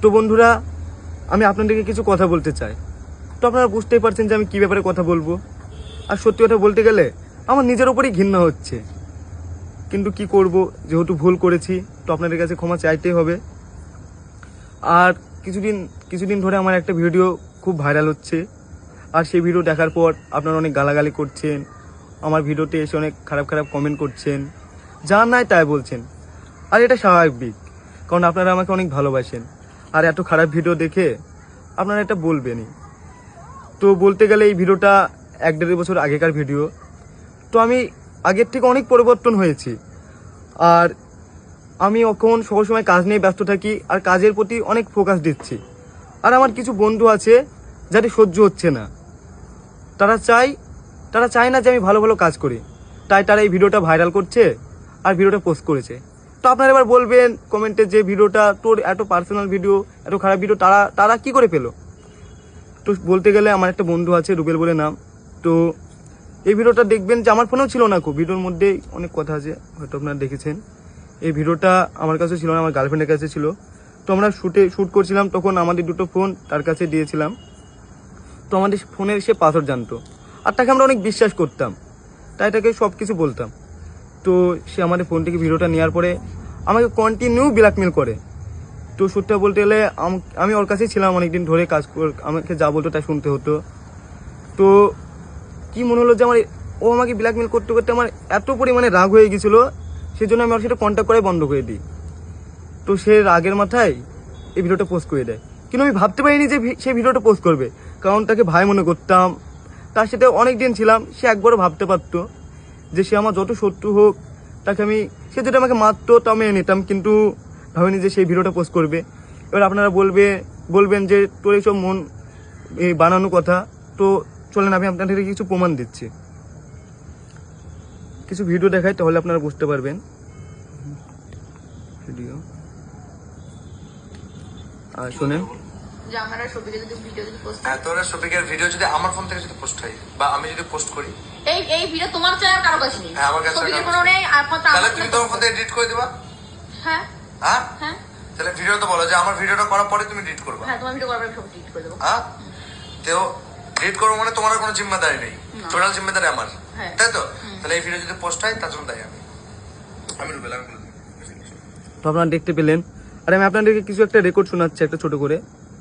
তো বন্ধুরা, আমি আপনাদেরকে কিছু কথা বলতে চাই। তো আপনারা বুঝতেই পারছেন যে আমি কী ব্যাপারে কথা বলবো। আর সত্যি কথা বলতে গেলে আমার নিজের ওপরই ঘৃণা হচ্ছে, কিন্তু কি করব, যেহেতু ভুল করেছি তো আপনাদের কাছে ক্ষমা চাইতেই হবে। আর কিছুদিন ধরে আমার একটা ভিডিও খুব ভাইরাল হচ্ছে, আর সেই ভিডিও দেখার পর আপনারা অনেক গালাগালি করছেন, আমার ভিডিওতে এসে অনেক খারাপ খারাপ কমেন্ট করছেন, যা নাই তাই বলছেন। আর এটা স্বাভাবিক, কারণ আপনারা আমাকে অনেক ভালোবাসেন। আর এত খারাপ ভিডিও দেখে আপনারা এটা বলবেনই। তো বলতে গেলে এই ভিডিওটা 1-1.5 বছর আগেকার ভিডিও। তো আমি আগের থেকে অনেক পরিবর্তন হয়েছি। আর আমি এখন সবসময় কাজ নিয়ে ব্যস্ত থাকি, আর কাজের প্রতি অনেক ফোকাস দিচ্ছি। আর আমার কিছু বন্ধু আছে যাদের সহ্য হচ্ছে না, তারা চায় না যে আমি ভালো ভালো কাজ করি, তাই তারা এই ভিডিওটা ভাইরাল করছে আর ভিডিওটা পোস্ট করেছে। তো আপনারা এবার বলবেন কমেন্টে যে ভিডিওটা তোর এত পার্সোনাল ভিডিও, এত খারাপ ভিডিও তারা কি করে পেলো। তো বলতে গেলে আমার একটা বন্ধু আছে, রুবেল বলে নাম। তো এই ভিডিওটা দেখবেন যে আমার ফোনেও ছিল না, খুব ভিডিওর মধ্যে অনেক কথা আছে, হয়তো আপনারা দেখেছেন। এই ভিডিওটা আমার কাছে ছিল না, আমার গার্লফ্রেন্ডের কাছে ছিল। তো আমরা শ্যুট করছিলাম, তখন আমাদের দুটো ফোন তার কাছে দিয়েছিলাম। তো আমাদের ফোনের সে পাসওয়ার্ড জানতো, আর তাকে আমরা অনেক বিশ্বাস করতাম, তাই তাকে সব কিছু বলতাম। তো সে আমাদের ফোন থেকে ভিডিওটা নেওয়ার পরে আমাকে কন্টিনিউ ব্ল্যাকমেল করে। তো সত্যি বলতে গেলে আমি ওর কাছেই ছিলাম অনেকদিন ধরে, আমাকে যা বলতো তাই শুনতে হতো। তো কি মনে হলো যে ও আমাকে ব্ল্যাকমেল করতে করতে আমার এত পরিমাণে রাগ হয়ে গেছিলো, সেজন্য আমি ওর সাথে কন্ট্যাক্ট করাই বন্ধ করে দিই। তো সে রাগের মাথায় এই ভিডিওটা পোস্ট করে দেয়। কিন্তু আমি ভাবতে পারিনি যে সে ভিডিওটা পোস্ট করবে, কারণ তাকে ভাই মনে করতাম, তার সাথে অনেক দিন ছিলাম। সে একবারও ভাবতে পারতো যে সে আমার যত শত্রু হোক, সে যদি আমাকে মারতো তাও মেনে নিতাম, কিন্তু ভাবিনি যে সেই ভিডিওটা পোস্ট করবে। এবার আপনারা বলবেন যে তোর এইসব এই বানানো কথা। তো চলেন আমি আপনাদেরকে কিছু প্রমাণ দিচ্ছি, কিছু ভিডিও দেখাই, তাহলে আপনারা বুঝতে পারবেন। ভিডিও আর শোনেন, যে আমরা শফিকের যদি ভিডিও যদি পোস্ট হ্যাঁ, তোরা শফিকের ভিডিও যদি আমার ফোন থেকে যদি পোস্ট হয় বা আমি যদি পোস্ট করি, এই ভিডিও তোমার চাই আর কারো কাছে নেই। হ্যাঁ, আমার কাছে শফিকের কোনো নেই, তাহলে তুমি তোমার ফোন থেকে এডিট করে দিবা। হ্যাঁ হ্যাঁ হ্যাঁ তাহলে ভিডিও তো বলো যে আমার ভিডিওটা করার পরে তুমি এডিট করবা। হ্যাঁ, তোমার ভিডিও করার পরে সব ডিলিট করে দেবো। হ্যাঁ, তো এডিট করবো মানে তোমার কোনো জিম্মেদারি নেই, টোটাল জিম্মেদারি আমার, তাই তো? তাহলে এই ভিডিও যদি পোস্ট হয় তার জন্য দায়ী আমি রুবেল। তো আপনারা দেখতে পেলেন। আর আমি আপনাদেরকে কিছু একটা রেকর্ড শোনাচ্ছি, একটা ছোট করে।